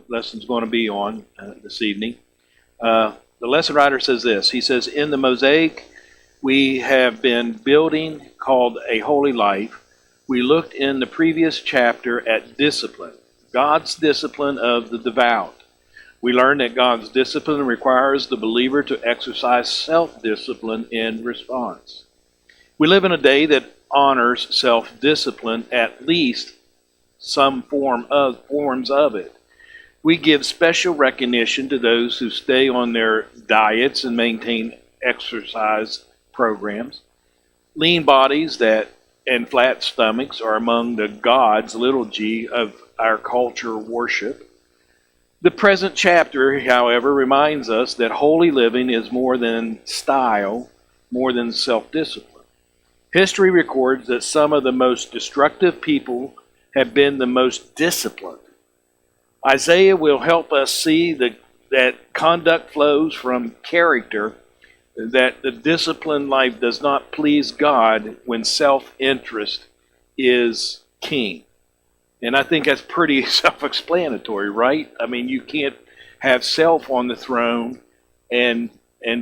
Lesson's going to be on this evening. The lesson writer says this. He says, in the mosaic we have been building called A Holy Life, we looked in the previous chapter at discipline, God's discipline of the devout. We learned that God's discipline requires the believer to exercise self-discipline in response. We live in a day that honors self-discipline, at least some forms of it. We give special recognition to those who stay on their diets and maintain exercise programs. Lean bodies and flat stomachs are among the gods, little g, of our culture worship. The present chapter, however, reminds us that holy living is more than style, more than self-discipline. History records that some of the most destructive people have been the most disciplined. Isaiah will help us see that conduct flows from character, that the disciplined life does not please God when self-interest is king. And I think that's pretty self-explanatory, right? I mean, you can't have self on the throne and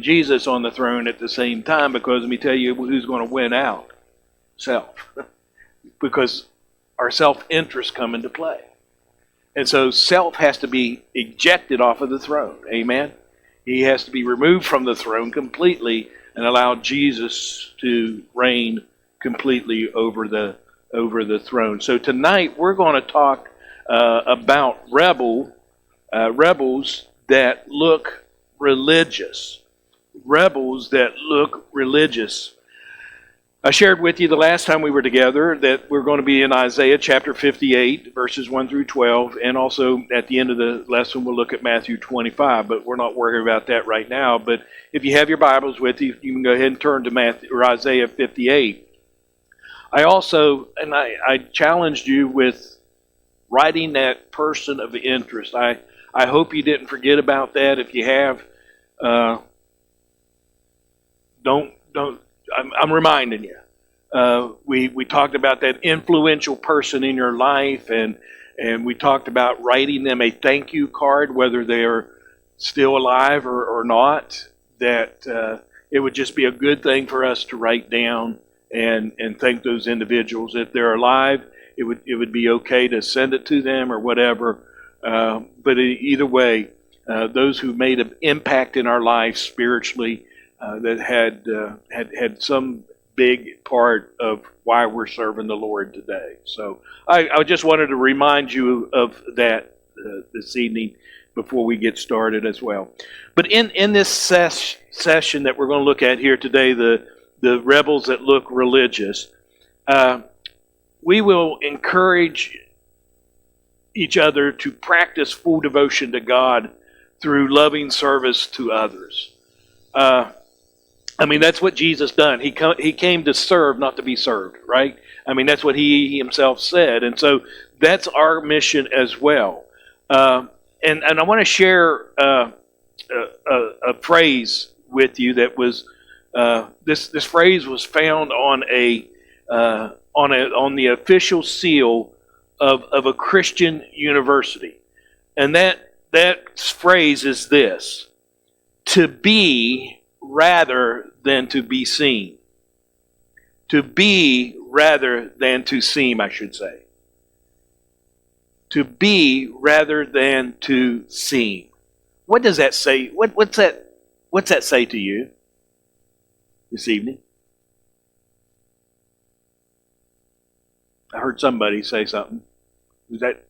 Jesus on the throne at the same time, because let me tell you who's going to win out. Self. Because our self-interest come into play. And so self has to be ejected off of the throne. Amen? He has to be removed from the throne completely and allow Jesus to reign completely over the throne. So tonight we're going to talk about rebels that look religious. Rebels that look religious. I shared with you the last time we were together that we're going to be in Isaiah chapter 58, verses 1 through 12, and also at the end of the lesson we'll look at Matthew 25, but we're not worried about that right now. But if you have your Bibles with you, you can go ahead and turn to Isaiah 58. I challenged you with writing that person of interest. I hope you didn't forget about that. If you have, I'm reminding you. We talked about that influential person in your life, and we talked about writing them a thank you card, whether they're still alive or not. That it would just be a good thing for us to write down and thank those individuals. If they're alive, it would be okay to send it to them or whatever. But either way, those who made an impact in our life spiritually, that had some big part of why we're serving the Lord today. So I just wanted to remind you of that this evening before we get started as well. But in this session that we're going to look at here today, the rebels that look religious, we will encourage each other to practice full devotion to God through loving service to others. That's what Jesus done. He came to serve, not to be served, right? That's what he himself said. And so that's our mission as well. And I want to share a phrase with you that was, this phrase was found on the official seal of a Christian university. And that phrase is this: to be rather than to be seen. To be rather than to seem, I should say. To be rather than to seem. What does that say? What's that say to you this evening? I heard somebody say something. Was that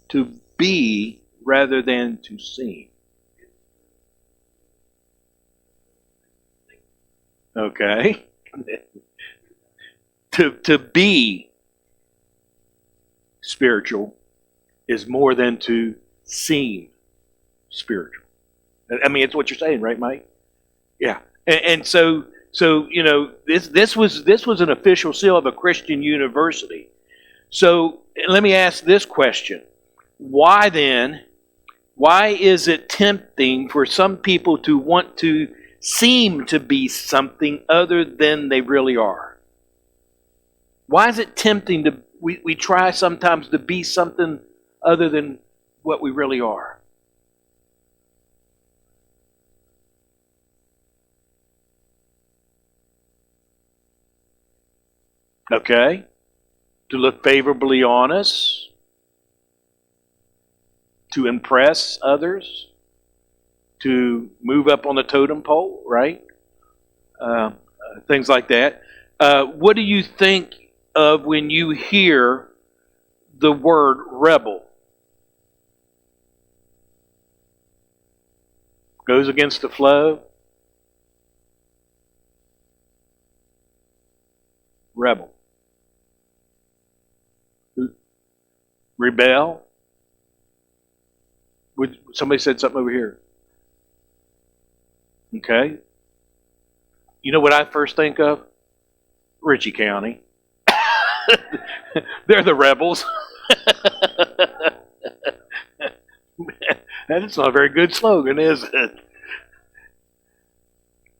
to be rather than to seem? Okay. To be spiritual is more than to seem spiritual. It's what you're saying, right, Mike? Yeah. And so this was an official seal of a Christian university. So let me ask this question: why is it tempting for some people to want to seem to be something other than they really are? Why is it tempting we try sometimes to be something other than what we really are. Okay? To look favorably on us, to impress others, to move up on the totem pole, right? Things like that. What do you think of when you hear the word rebel? Goes against the flow? Rebel. Rebel? Somebody said something over here. Okay. You know what I first think of? Ritchie County. They're the rebels. That's not a very good slogan, is it?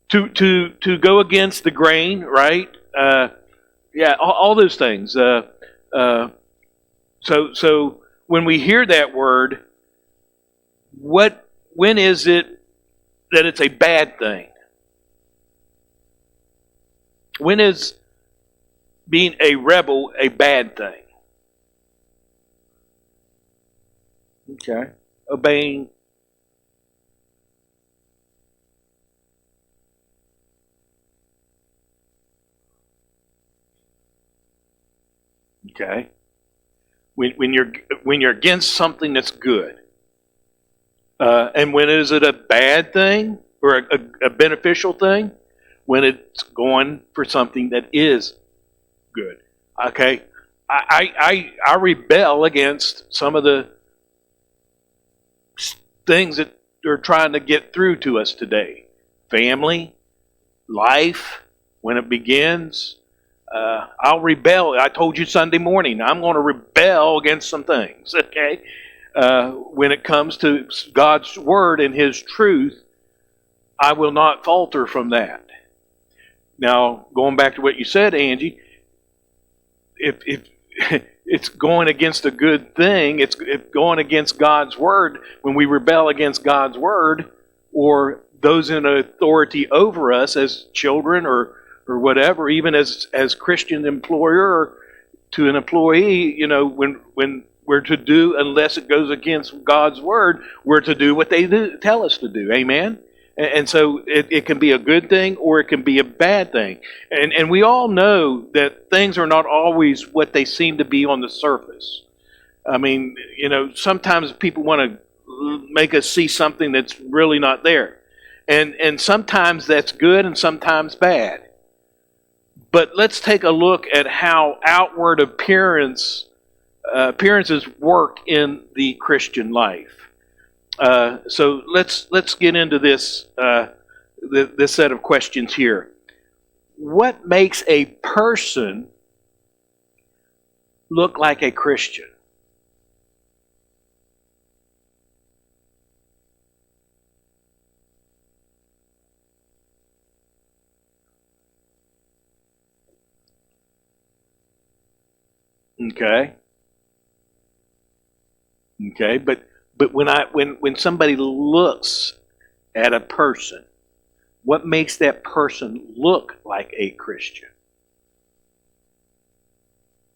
To go against the grain, right? Yeah, all those things. So when we hear that word, when is it that it's a bad thing? When is being a rebel a bad thing? Okay. Obeying. Okay. When you're against something that's good. And when is it a bad thing or a beneficial thing? When it's going for something that is good. Okay. I rebel against some of the things that are trying to get through to us today. Family, life, when it begins. I'll rebel. I told you Sunday morning, I'm going to rebel against some things, okay? When it comes to God's Word and His truth, I will not falter from that. Now, going back to what you said, Angie, if it's going against a good thing, it's going against God's Word, when we rebel against God's Word, or those in authority over us as children or whatever, even as Christian employer to an employee, when we're to do, unless it goes against God's Word, we're to do what they tell us to do. Amen? And so it can be a good thing or it can be a bad thing. And we all know that things are not always what they seem to be on the surface. I mean, sometimes people want to make us see something that's really not there. And sometimes that's good and sometimes bad. But let's take a look at how outward appearances work in the Christian life. So let's get into this this set of questions here. What makes a person look like a Christian? Okay. Okay, but when somebody looks at a person, what makes that person look like a Christian?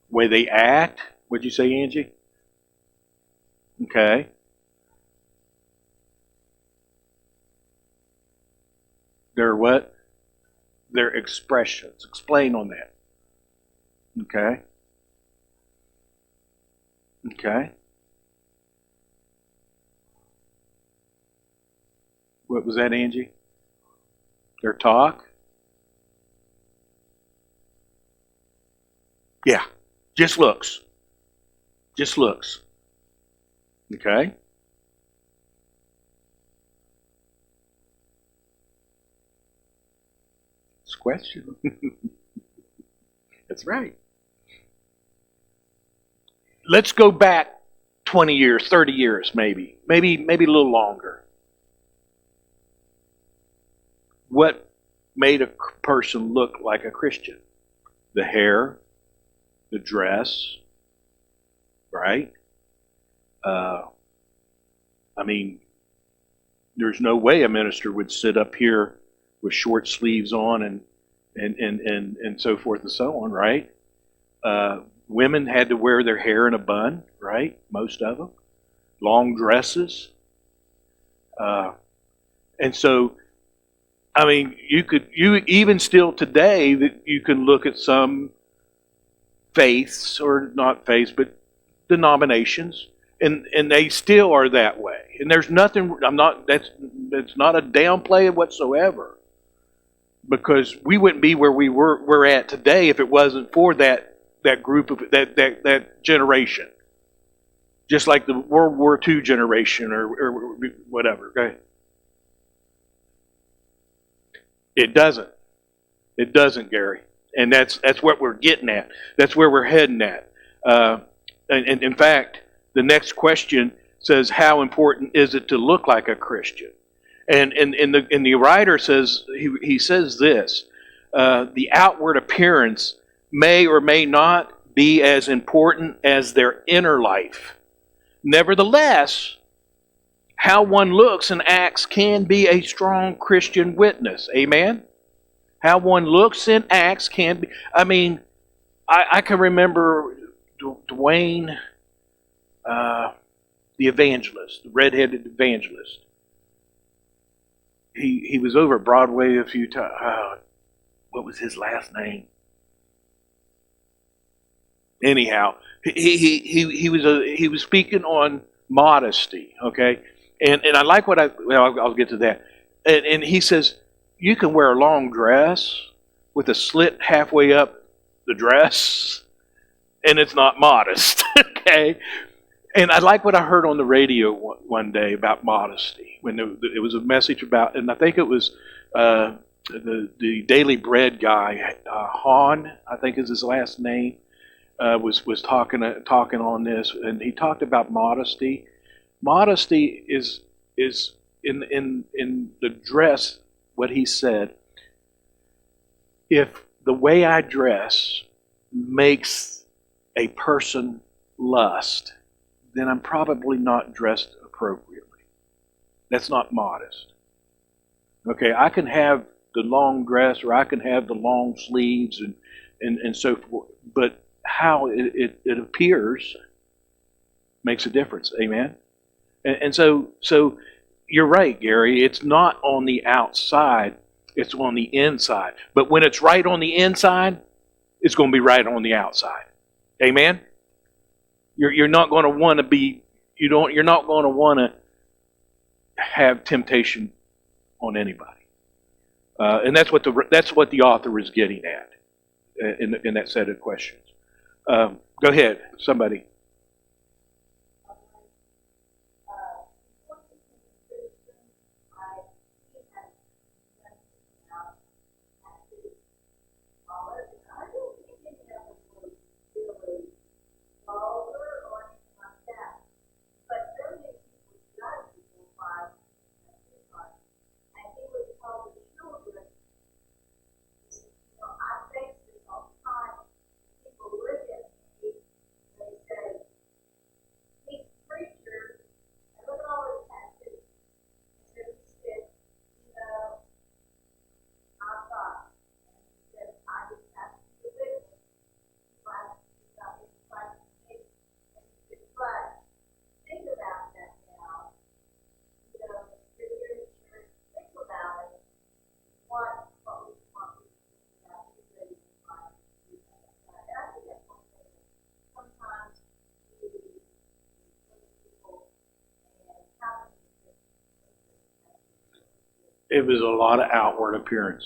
Way they act? What'd you say, Angie? Okay. Their what? Their expressions. Explain on that. Okay. Okay. What was that, Angie? Their talk? Yeah. Just looks. Just looks. Okay. It's a question. That's right. Let's go back 20 years, 30 years maybe a little longer. What made a person look like a Christian? The hair, the dress, right? I mean, there's no way a minister would sit up here with short sleeves on and so forth and so on, right? Women had to wear their hair in a bun, right? Most of them. Long dresses. And so, I mean, you even still today, that you can look at some faiths, or not faiths, but denominations, and they still are that way. And there's nothing, that's not a downplay whatsoever. Because we wouldn't be where we're at today if it wasn't for that group of that generation. Just like the World War II generation or whatever. Okay? It doesn't. It doesn't, Gary. And that's what we're getting at. That's where we're heading at. And in fact, the next question says, how important is it to look like a Christian? And the writer says, he says this, the outward appearance may or may not be as important as their inner life. Nevertheless, how one looks and acts can be a strong Christian witness. Amen? How one looks and acts can be. I mean, I can remember Dwayne, the evangelist, the redheaded evangelist. He was over at Broadway a few times. What was his last name? Anyhow, he was speaking on modesty, okay, and I like what I'll get to that, and he says you can wear a long dress with a slit halfway up the dress, and it's not modest, okay. And I like what I heard on the radio one day about modesty when it was a message about, and I think it was the Daily Bread guy, Hahn, I think is his last name. Was talking on this, and he talked about modesty. Modesty is in the dress. What he said: if the way I dress makes a person lust, then I'm probably not dressed appropriately. That's not modest. Okay, I can have the long dress, or I can have the long sleeves, and so forth, but how it appears makes a difference. Amen? And so you're right, Gary. It's not on the outside. It's on the inside. But when it's right on the inside, it's going to be right on the outside. Amen? You're not going to want to be, you're not going to want to have temptation on anybody. And that's what the author is getting at in that set of questions. Go ahead, somebody. It was a lot of outward appearance.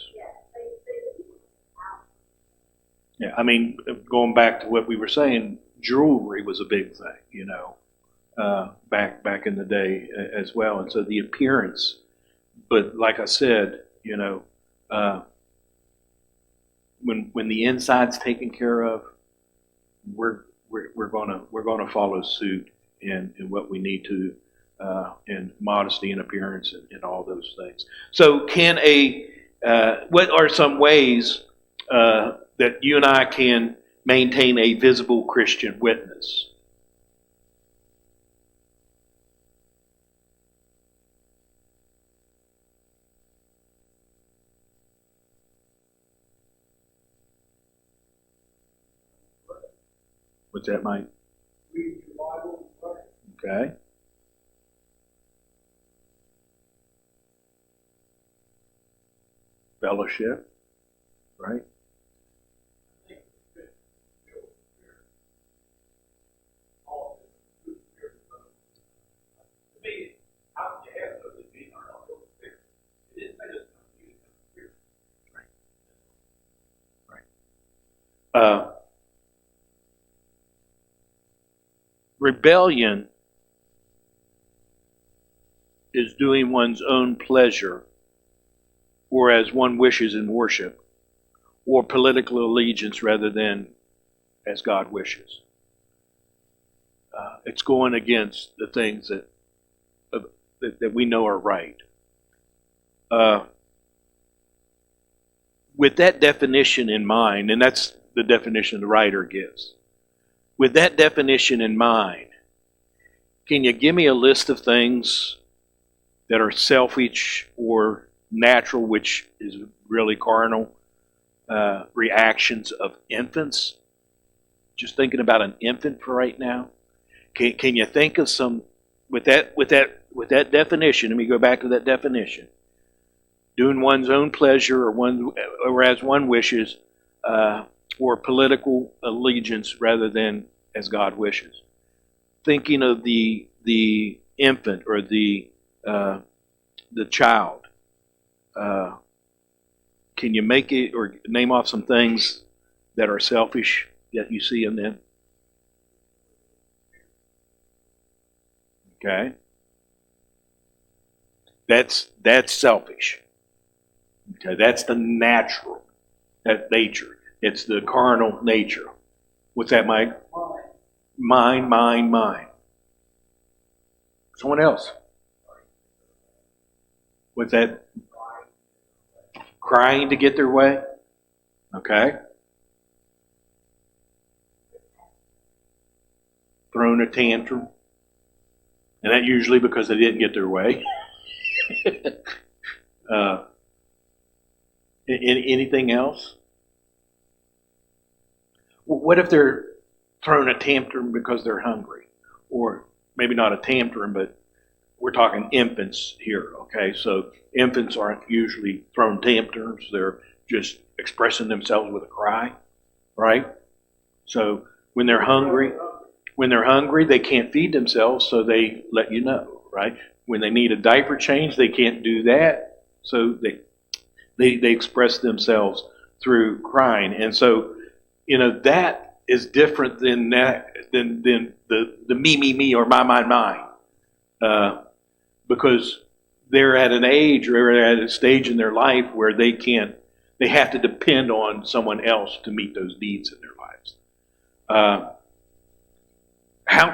Yeah, I mean, going back to what we were saying, jewelry was a big thing, back in the day as well. And so the appearance, but like I said, when the inside's taken care of, we're gonna follow suit in what we need to. In modesty and appearance and all those things. So what are some ways that you and I can maintain a visible Christian witness? What's that, Mike? Read your Bible and pray. Okay. Fellowship, right? I think it's good to feel the Spirit. All of it, the Spirit of God. To me, how can you have those that be not all the Spirit? It didn't say this come to you, it's the Spirit. Right. Rebellion is doing one's own pleasure, or as one wishes in worship, or political allegiance rather than as God wishes. It's going against the things that we know are right. With that definition in mind, and that's the definition the writer gives, with that definition in mind, can you give me a list of things that are selfish or natural, which is really carnal, reactions of infants? Just thinking about an infant for right now. Can you think of some with that definition? Let me go back to that definition. Doing one's own pleasure or as one wishes, or political allegiance rather than as God wishes. Thinking of the infant or the child. Can you make it or name off some things that are selfish that you see in them? Okay. That's selfish. Okay, that's the natural, that nature. It's the carnal nature. What's that, Mike? Mine. Someone else. What's that? Crying to get their way? Okay. Throwing a tantrum. And that usually because they didn't get their way. Anything else? What if they're throwing a tantrum because they're hungry? Or maybe not a tantrum, but we're talking infants here, okay? So infants aren't usually throwing tantrums. They're just expressing themselves with a cry, right? So when they're hungry, they can't feed themselves, so they let you know, right? When they need a diaper change, they can't do that, so they express themselves through crying. And so, that is different than the me or mine. Because they're at an age or at a stage in their life where they have to depend on someone else to meet those needs in their lives. How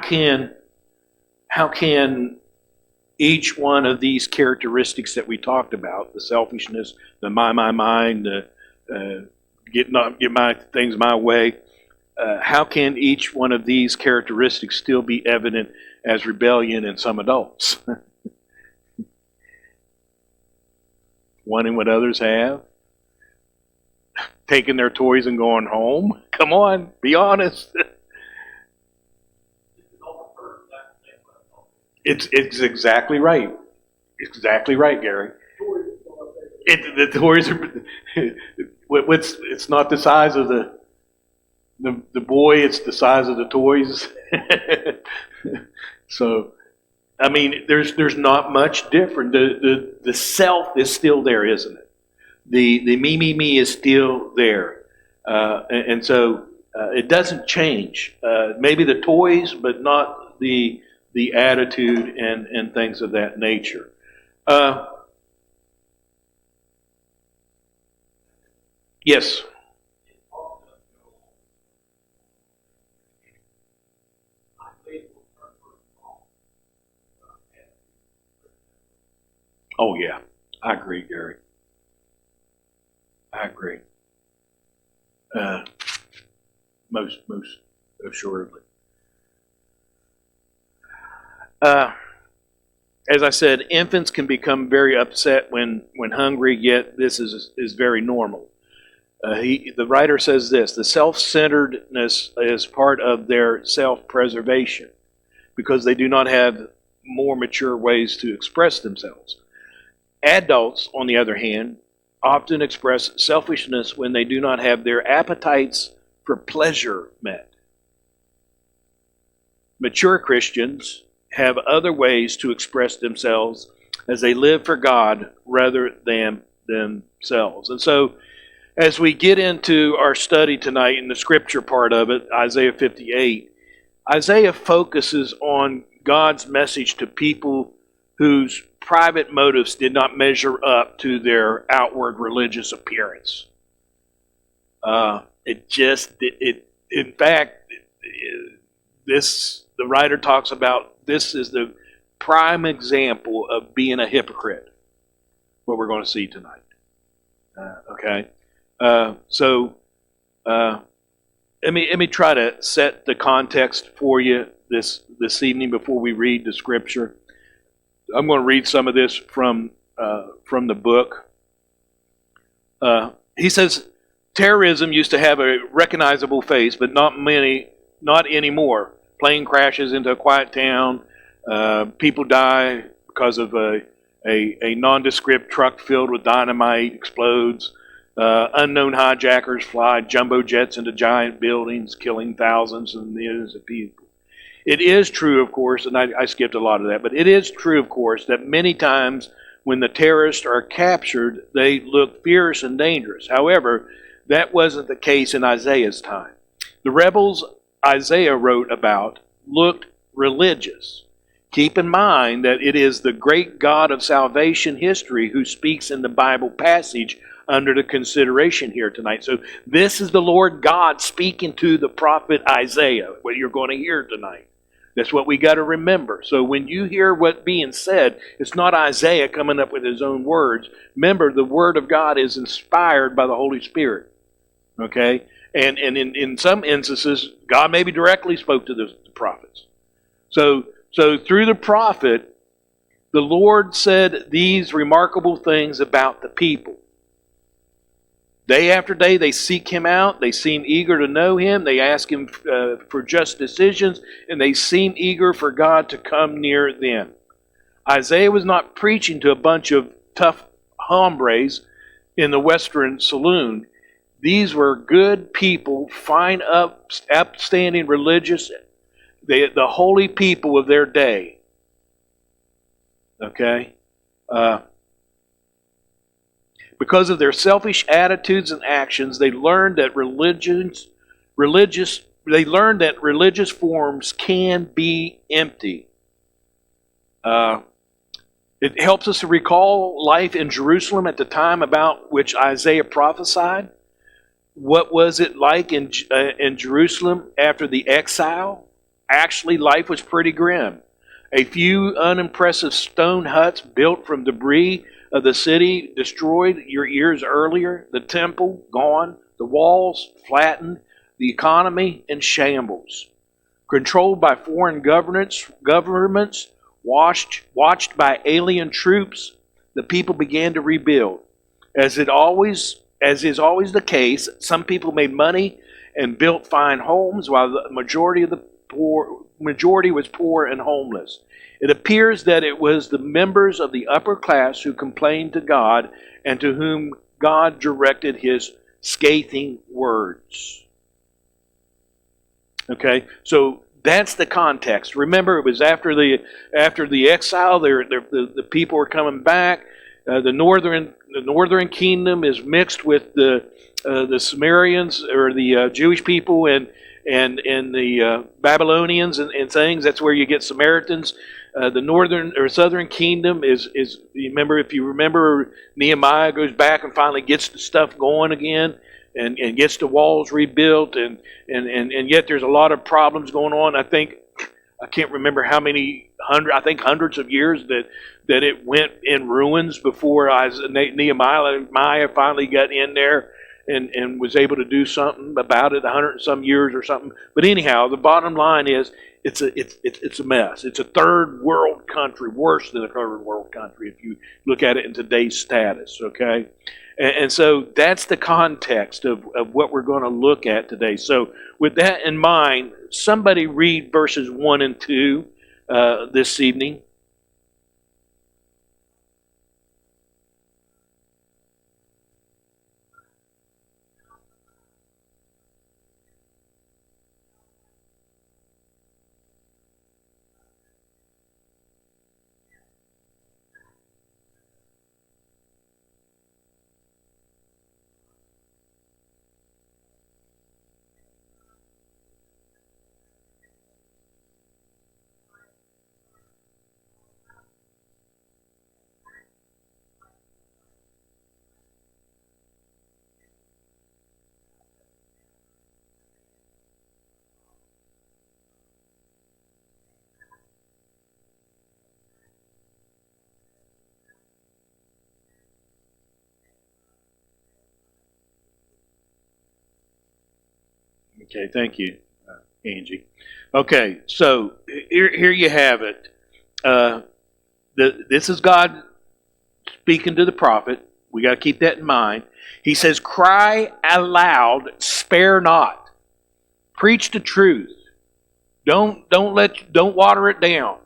can each one of these characteristics that we talked about, the selfishness, the mine, the get my things my way, how can each one of these characteristics still be evident as rebellion in some adults? Wanting what others have, taking their toys and going home. Come on, be honest. It's exactly right. Exactly right, Gary. The toys are. It's not the size of the boy. It's the size of the toys. So, I mean, there's not much different. The self is still there, isn't it? The me is still there, and so it doesn't change. Maybe the toys, but not the attitude and things of that nature. Yes. Oh yeah, I agree, Gary. I agree. Most assuredly. As I said, infants can become very upset when hungry, yet this is very normal. The writer says this: the self-centeredness is part of their self-preservation because they do not have more mature ways to express themselves. Adults, on the other hand, often express selfishness when they do not have their appetites for pleasure met. Mature Christians have other ways to express themselves as they live for God rather than themselves. And so, as we get into our study tonight in the scripture part of it, Isaiah 58, Isaiah focuses on God's message to people whose private motives did not measure up to their outward religious appearance. In fact, the writer talks about this is the prime example of being a hypocrite, what we're going to see tonight. Okay? So let me try to set the context for you this evening before we read the scripture. I'm going to read some of this from the book. He says, terrorism used to have a recognizable face, but not anymore. Plane crashes into a quiet town. People die because of a nondescript truck filled with dynamite explodes. Unknown hijackers fly jumbo jets into giant buildings, killing thousands and millions of people. It is true, of course, and I skipped a lot of that, but it is true, of course, that many times when the terrorists are captured, they look fierce and dangerous. However, that wasn't the case in Isaiah's time. The rebels Isaiah wrote about looked religious. Keep in mind that it is the great God of salvation history who speaks in the Bible passage under the consideration here tonight. So this is the Lord God speaking to the prophet Isaiah, what you're going to hear tonight. That's what we got to remember. So when you hear what's being said, it's not Isaiah coming up with his own words. Remember, the Word of God is inspired by the Holy Spirit. Okay? And in some instances, God maybe directly spoke to the prophets. So through the prophet, the Lord said these remarkable things about the people. Day after day, they seek Him out. They seem eager to know Him. They ask Him for just decisions, and they seem eager for God to come near them. Isaiah was not preaching to a bunch of tough hombres in the Western saloon. These were good people, fine, upstanding, religious, the holy people of their day. Okay? Because of their selfish attitudes and actions, they learned that religious forms can be empty. It helps us to recall life in Jerusalem at the time about which Isaiah prophesied. What was it like in Jerusalem after the exile? Actually, life was pretty grim. A few unimpressive stone huts built from debris of the city destroyed years earlier. The temple gone, the walls flattened, the economy in shambles. Controlled by foreign governments, watched by alien troops, the people began to rebuild. As is always the case, some people made money and built fine homes, while the majority was poor and homeless. It appears that it was the members of the upper class who complained to God and to whom God directed His scathing words. Okay, so that's the context. Remember, it was after the exile. The people were coming back. The northern kingdom is mixed with the Sumerians or the Jewish people and the Babylonians and things. That's where you get Samaritans. The northern or southern kingdom is if you remember, Nehemiah goes back and finally gets the stuff going again and gets the walls rebuilt and yet there's a lot of problems going on. I can't remember how many hundreds of years that it went in ruins before Nehemiah finally got in there and was able to do something about it 100 and some years or something. But anyhow, the bottom line is it's a mess. It's a third world country, worse than a third world country if you look at it in today's status, okay? And so that's the context of what we're going to look at today. So with that in mind, somebody read verses 1 and 2 this evening. Okay, thank you, Angie. Okay, so here you have it. This is God speaking to the prophet. We got to keep that in mind. He says, "Cry aloud, spare not. Preach the truth. Don't water it down.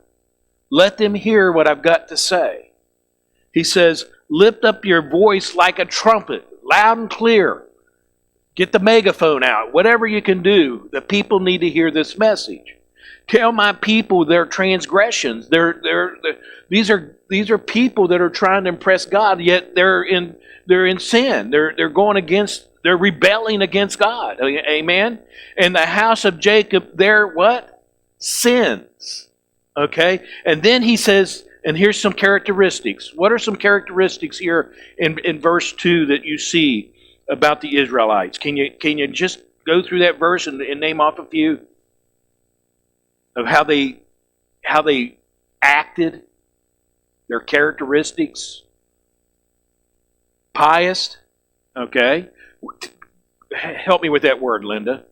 Let them hear what I've got to say." He says, "Lift up your voice like a trumpet, loud and clear. Get the megaphone out. Whatever you can do, the people need to hear this message. Tell my people their transgressions. These are people that are trying to impress God, yet they're in sin. They're rebelling against God. Amen. And the house of Jacob, they're what? Sins. Okay. And then he says, and here's some characteristics. What are some characteristics here in verse 2 that you see about the Israelites? Can you just go through that verse and name off a few of how they acted, their characteristics? Pious, okay. Help me with that word, Linda.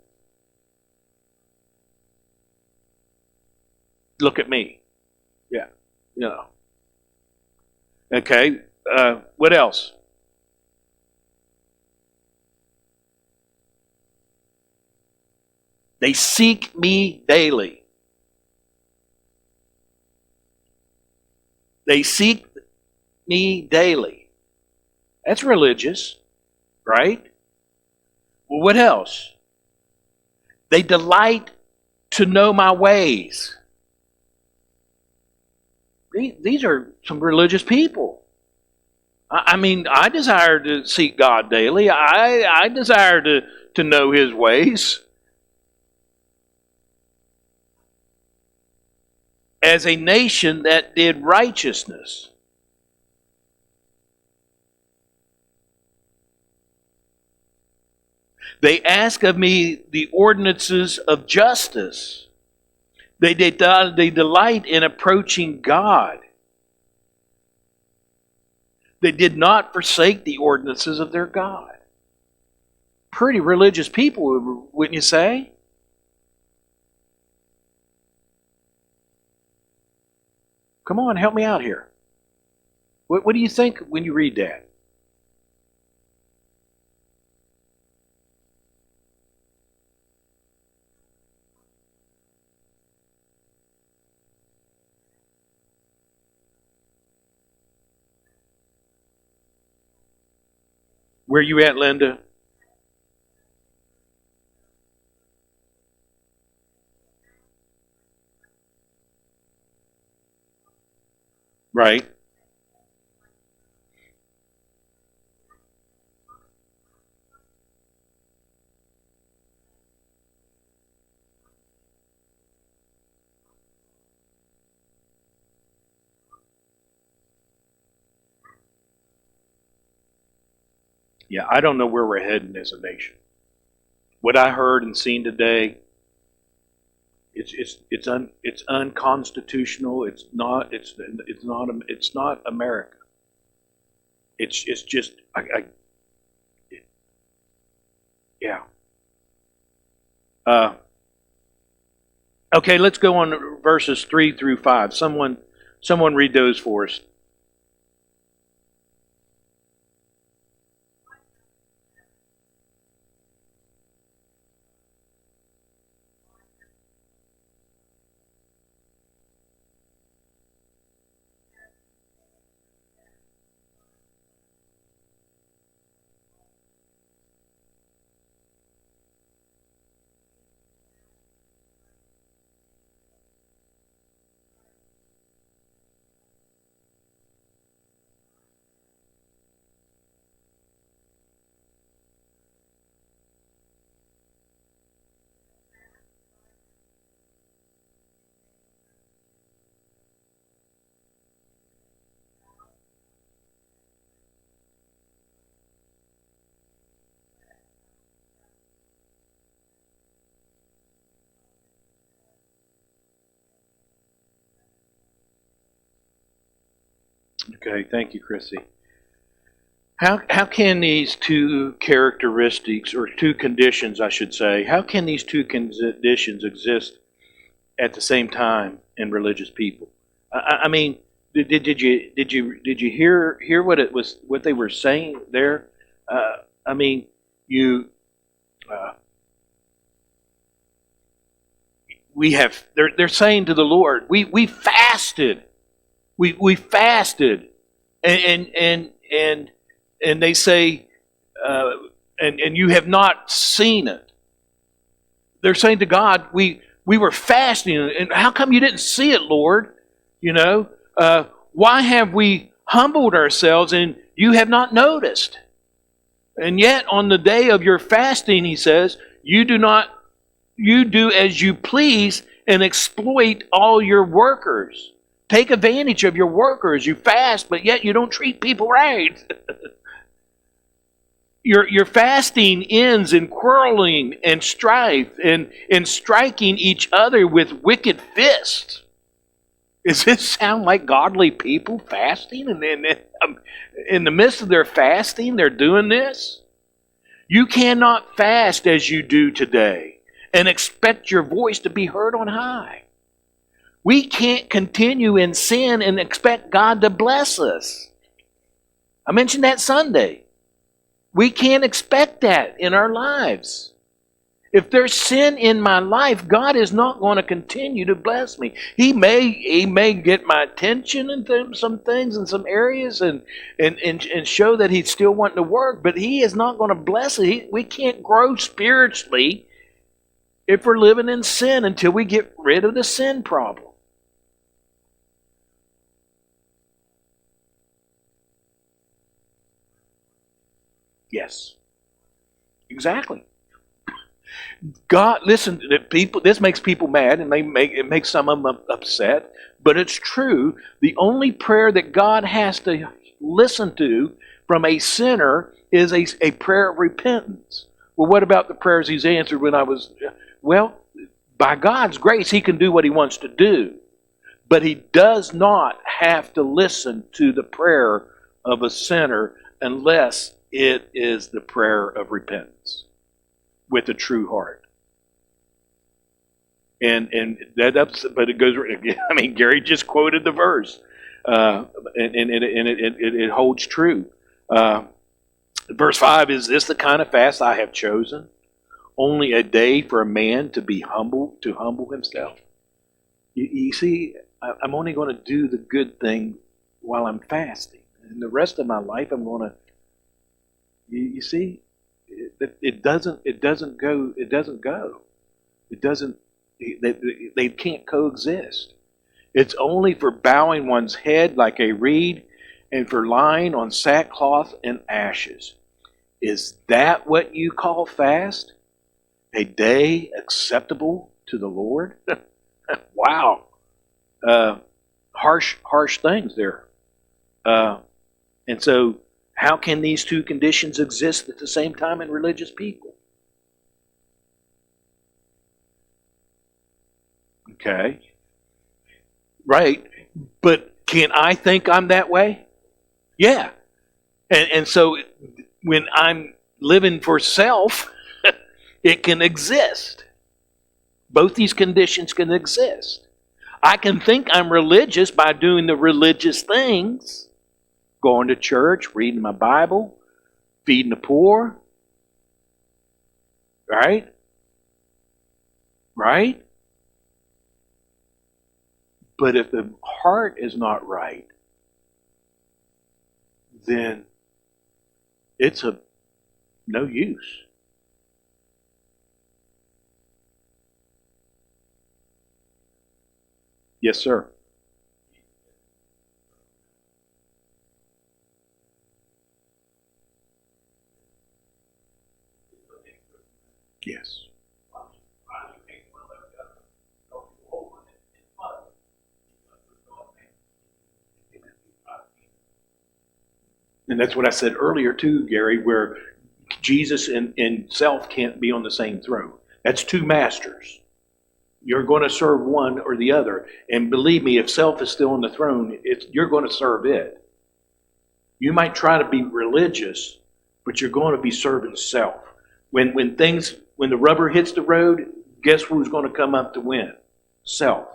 Look at me. Yeah, Okay. What else? They seek me daily. They seek me daily. That's religious, right? Well, what else? They delight to know my ways. These are some religious people. I mean, I desire to seek God daily. I desire to know His ways. As a nation that did righteousness. They ask of me the ordinances of justice. They delight in approaching God. They did not forsake the ordinances of their God. Pretty religious people, wouldn't you say? Come on, help me out here. What do you think when you read that? Where you at, Linda? Right. Yeah, I don't know where we're heading as a nation. What I heard and seen today, it's unconstitutional. It's not America. It's just Yeah. Okay, let's go on to verses 3 through 5. Someone read those for us. Okay, thank you, Chrissy. How can these two characteristics, or two conditions, I should say, how can these two conditions exist at the same time in religious people? I mean, did you hear what they were saying there? I mean, they're saying to the Lord, we fasted, we fasted, and they say, and you have not seen it. They're saying to God, we were fasting, and how come you didn't see it, Lord? You know, why have we humbled ourselves and you have not noticed? And yet on the day of your fasting, he says, you do as you please and exploit all your workers. Take advantage of your workers. You fast, but yet you don't treat people right. Your fasting ends in quarreling and strife and in striking each other with wicked fists. Does this sound like godly people fasting? And then in the midst of their fasting, they're doing this? You cannot fast as you do today and expect your voice to be heard on high. We can't continue in sin and expect God to bless us. I mentioned that Sunday. We can't expect that in our lives. If there's sin in my life, God is not going to continue to bless me. He may get my attention in some things in some areas and show that He's still wanting to work, but He is not going to bless it. We can't grow spiritually if we're living in sin until we get rid of the sin problem. Yes. Exactly. God, listen, people. This makes people mad, and it makes some of them upset. But it's true. The only prayer that God has to listen to from a sinner is a prayer of repentance. Well, what about the prayers He's answered when I was? Well, by God's grace, He can do what He wants to do, but He does not have to listen to the prayer of a sinner unless it is the prayer of repentance with a true heart. And but it goes. I mean, Gary just quoted the verse, and it holds true. Verse 5 is this the kind of fast I have chosen? Only a day for a man to humble himself. You see, I'm only going to do the good thing while I'm fasting, and the rest of my life I'm going to. You see, it doesn't go. They can't coexist. It's only for bowing one's head like a reed and for lying on sackcloth and ashes. Is that what you call fast? A day acceptable to the Lord? Wow. Harsh things there. And so, how can these two conditions exist at the same time in religious people? Okay. Right. But can I think I'm that way? Yeah. And so when I'm living for self, It can exist. Both these conditions can exist. I can think I'm religious by doing the religious things, going to church, reading my Bible, feeding the poor. Right? Right? But if the heart is not right, then it's of no use. Yes, sir. Yes. And that's what I said earlier too, Gary, where Jesus and self can't be on the same throne. That's two masters. You're going to serve one or the other. And believe me, if self is still on the throne, you're going to serve it. You might try to be religious, but you're going to be serving self. When the rubber hits the road, guess who's going to come up to win? Self.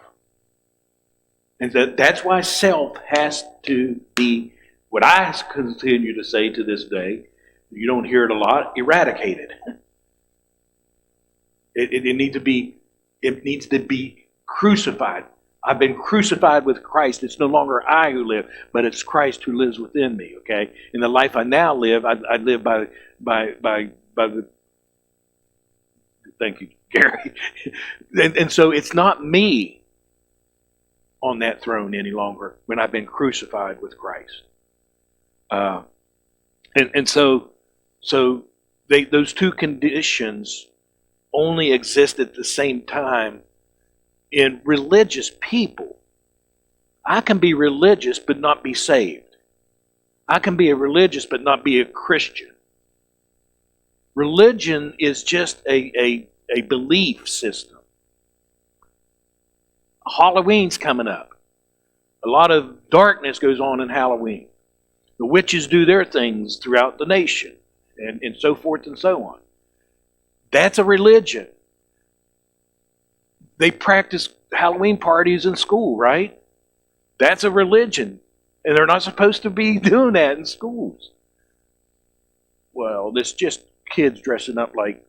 And that's why self has to be, what I continue to say to this day, you don't hear it a lot, eradicated. It needs to be crucified. I've been crucified with Christ. It's no longer I who live, but it's Christ who lives within me. Okay, in the life I now live, I live by the. Thank you, Gary. And so it's not me on that throne any longer when I've been crucified with Christ. So those two conditions only exist at the same time in religious people. I can be religious but not be saved. I can be a religious but not be a Christian. Religion is just a belief system. Halloween's coming up. A lot of darkness goes on in Halloween. The witches do their things throughout the nation, and so forth and so on. That's a religion. They practice Halloween parties in school, right? That's a religion. And they're not supposed to be doing that in schools. Well, it's just kids dressing up like,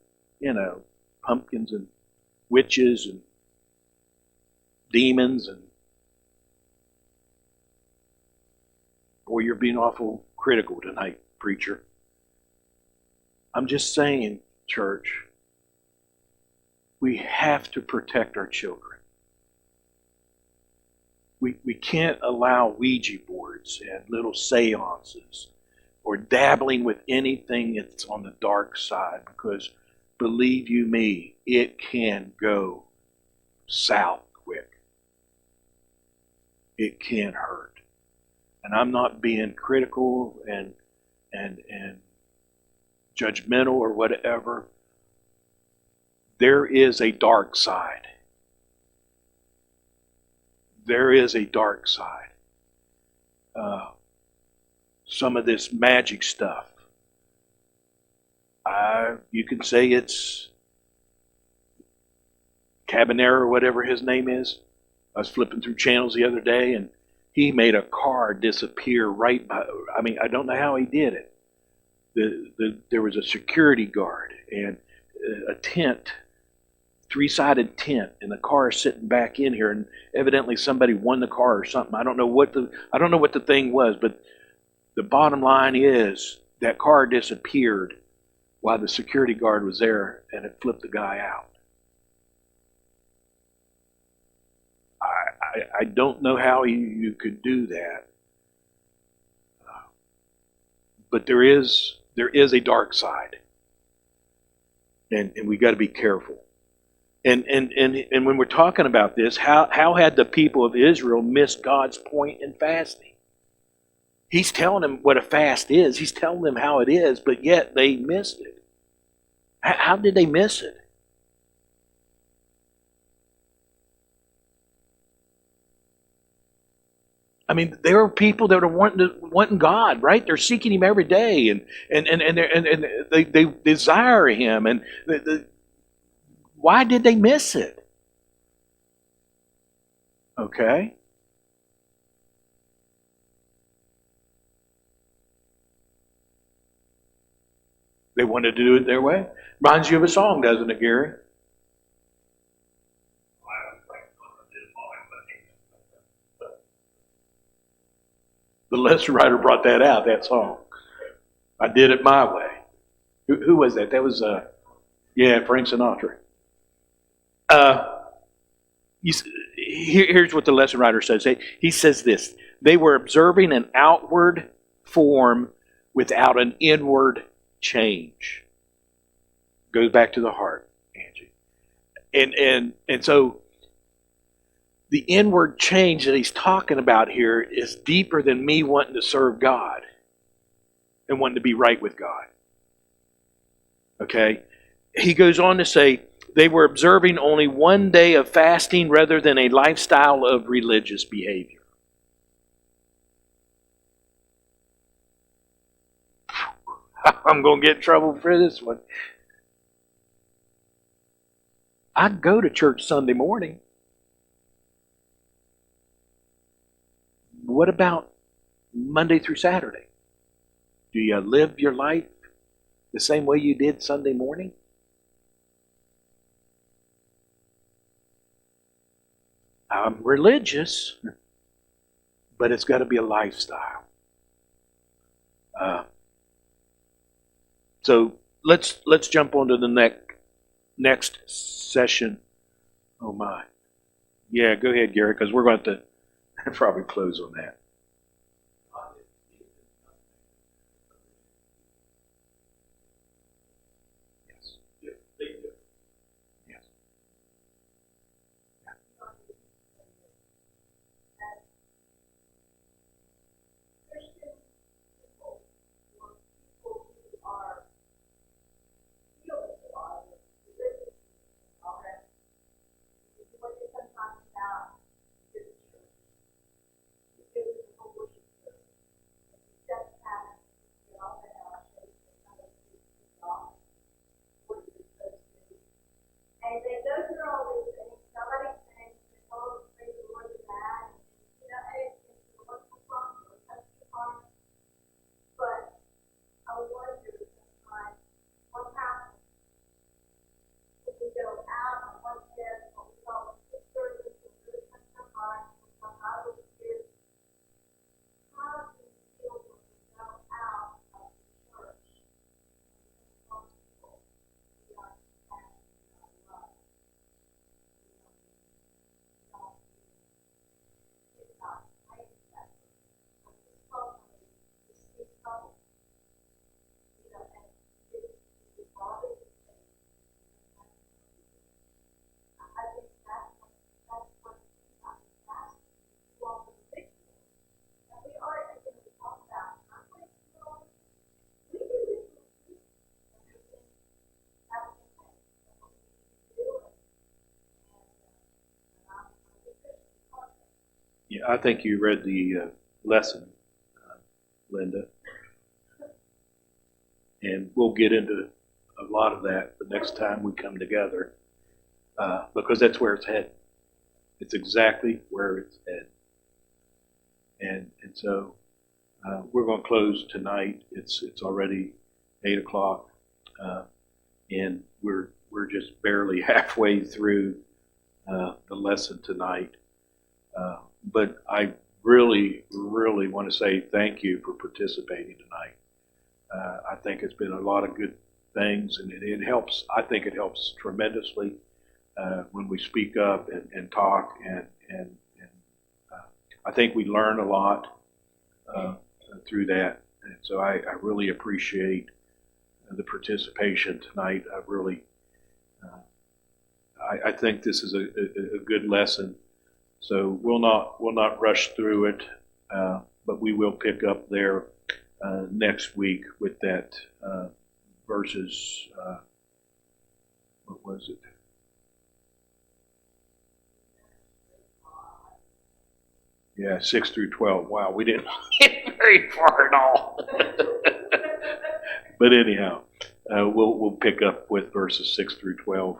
pumpkins and witches and demons. And boy, you're being awful critical tonight, preacher. I'm just saying, church, we have to protect our children. We can't allow Ouija boards and little seances or dabbling with anything that's on the dark side, because believe you me, it can go south quick. It can hurt. And I'm not being critical and judgmental or whatever. There is a dark side. There is a dark side. Some of this magic stuff, you can say it's Cabanera or whatever his name is. I was flipping through channels the other day, and he made a car disappear right by, I don't know how he did it. There was a security guard and a tent, three-sided tent, and the car is sitting back in here, and evidently somebody won the car or something. I don't know what the thing was, but the bottom line is that car disappeared while the security guard was there, and it flipped the guy out. I don't know how you could do that, but there is a dark side, and we got to be careful. And when we're talking about this, how had the people of Israel missed God's point in fasting? He's telling them what a fast is. He's telling them how it is, but yet they missed it. How did they miss it? There are people that are wanting God, right? They're seeking Him every day, and they desire Him, and Why did they miss it? Okay. They wanted to do it their way. Reminds you of a song, doesn't it, Gary? The lesson writer brought that out, that song. I did it my way. Who was that? That was, Frank Sinatra. Here's what the lesson writer says. He says this: they were observing an outward form without an inward change. Goes back to the heart, Angie. And so the inward change that he's talking about here is deeper than me wanting to serve God and wanting to be right with God. Okay? He goes on to say, they were observing only one day of fasting rather than a lifestyle of religious behavior. I'm going to get in trouble for this one. I'd go to church Sunday morning. What about Monday through Saturday? Do you live your life the same way you did Sunday morning? I'm religious, but it's got to be a lifestyle. So let's jump on to the next session. Oh my. Yeah, go ahead, Gary, because we're going to probably close on that. Yes. Yes. And they go through all these things. Somebody saying, oh, praise the Lord for that. And, and it's a wonderful song, it touches the heart. But I wonder sometimes what happens if we go out and what this, what we call the service, and really touch the heart, what God will do. How do we feel when we go out of the church? Yeah, I think you read the lesson, Linda. And we'll get into a lot of that the next time we come together, because that's where it's headed. It's exactly where it's headed. And so we're going to close tonight. It's already 8 o'clock, and we're just barely halfway through the lesson tonight. But I really, really want to say thank you for participating tonight. I think it's been a lot of good things, and it helps. I think it helps tremendously when we speak up and talk, and I think we learn a lot through that. And so I really appreciate the participation tonight. I think this is a good lesson. So we'll not rush through it, but we will pick up there next week with that verses. What was it? Yeah, 6 through 12. Wow, we didn't get very far at all. But anyhow, we'll pick up with verses 6 through 12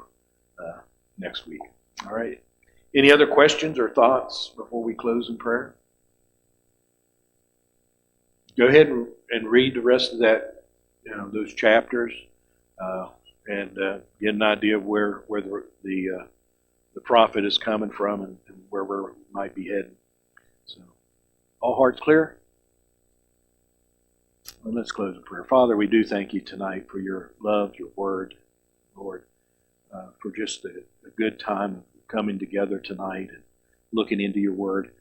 next week. All right. Any other questions or thoughts before we close in prayer? Go ahead and read the rest of that, those chapters, and get an idea of where the prophet is coming from and where we might be heading. So, all hearts clear? Well, let's close in prayer. Father, we do thank you tonight for your love, your word, Lord, for just a good time of coming together tonight and looking into your word.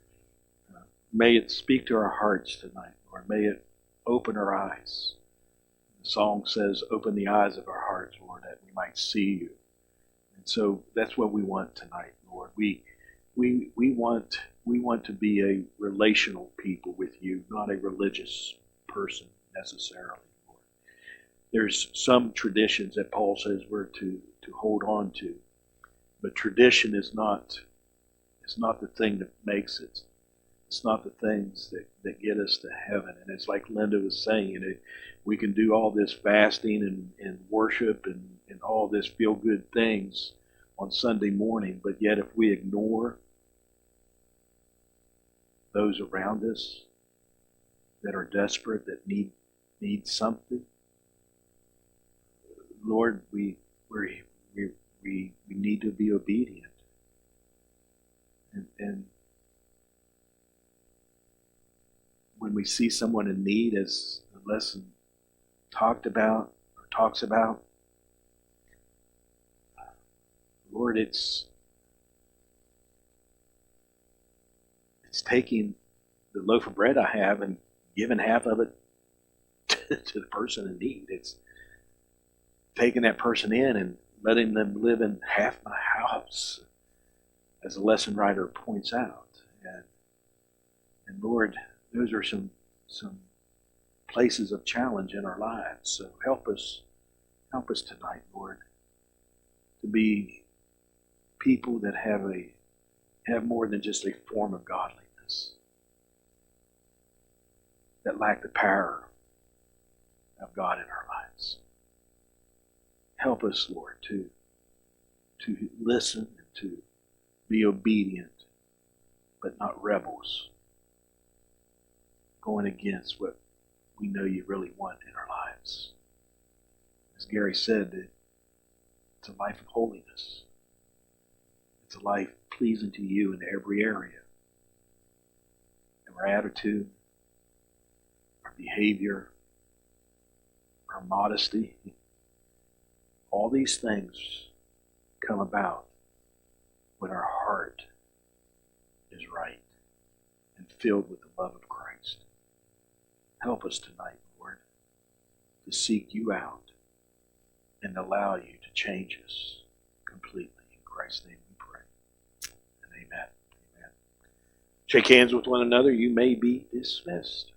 May it speak to our hearts tonight, Lord. May it open our eyes. The song says, open the eyes of our hearts, Lord, that we might see you. And so that's what we want tonight, Lord. We want to be a relational people with you, not a religious person necessarily, Lord. There's some traditions that Paul says we're to hold on to, but tradition is not the thing that makes it. It's not the things that get us to heaven. And it's like Linda was saying, we can do all this fasting and worship and all this feel-good things on Sunday morning, but yet if we ignore those around us that are desperate, that need something, Lord, we need to be obedient. And when we see someone in need, as the lesson talks about, Lord, it's taking the loaf of bread I have and giving half of it to the person in need. It's taking that person in and letting them live in half my house, as the lesson writer points out. And Lord, those are some places of challenge in our lives. So help us tonight, Lord, to be people that have more than just a form of godliness, that lack the power of God in our lives. Help us, Lord, to listen and to be obedient, but not rebels, going against what we know you really want in our lives. As Gary said, it's a life of holiness. It's a life pleasing to you in every area. And our attitude, our behavior, our modesty, all these things come about when our heart is right and filled with the love of Christ. Help us tonight, Lord, to seek you out and allow you to change us completely. In Christ's name we pray. And amen. Amen. Shake hands with one another. You may be dismissed.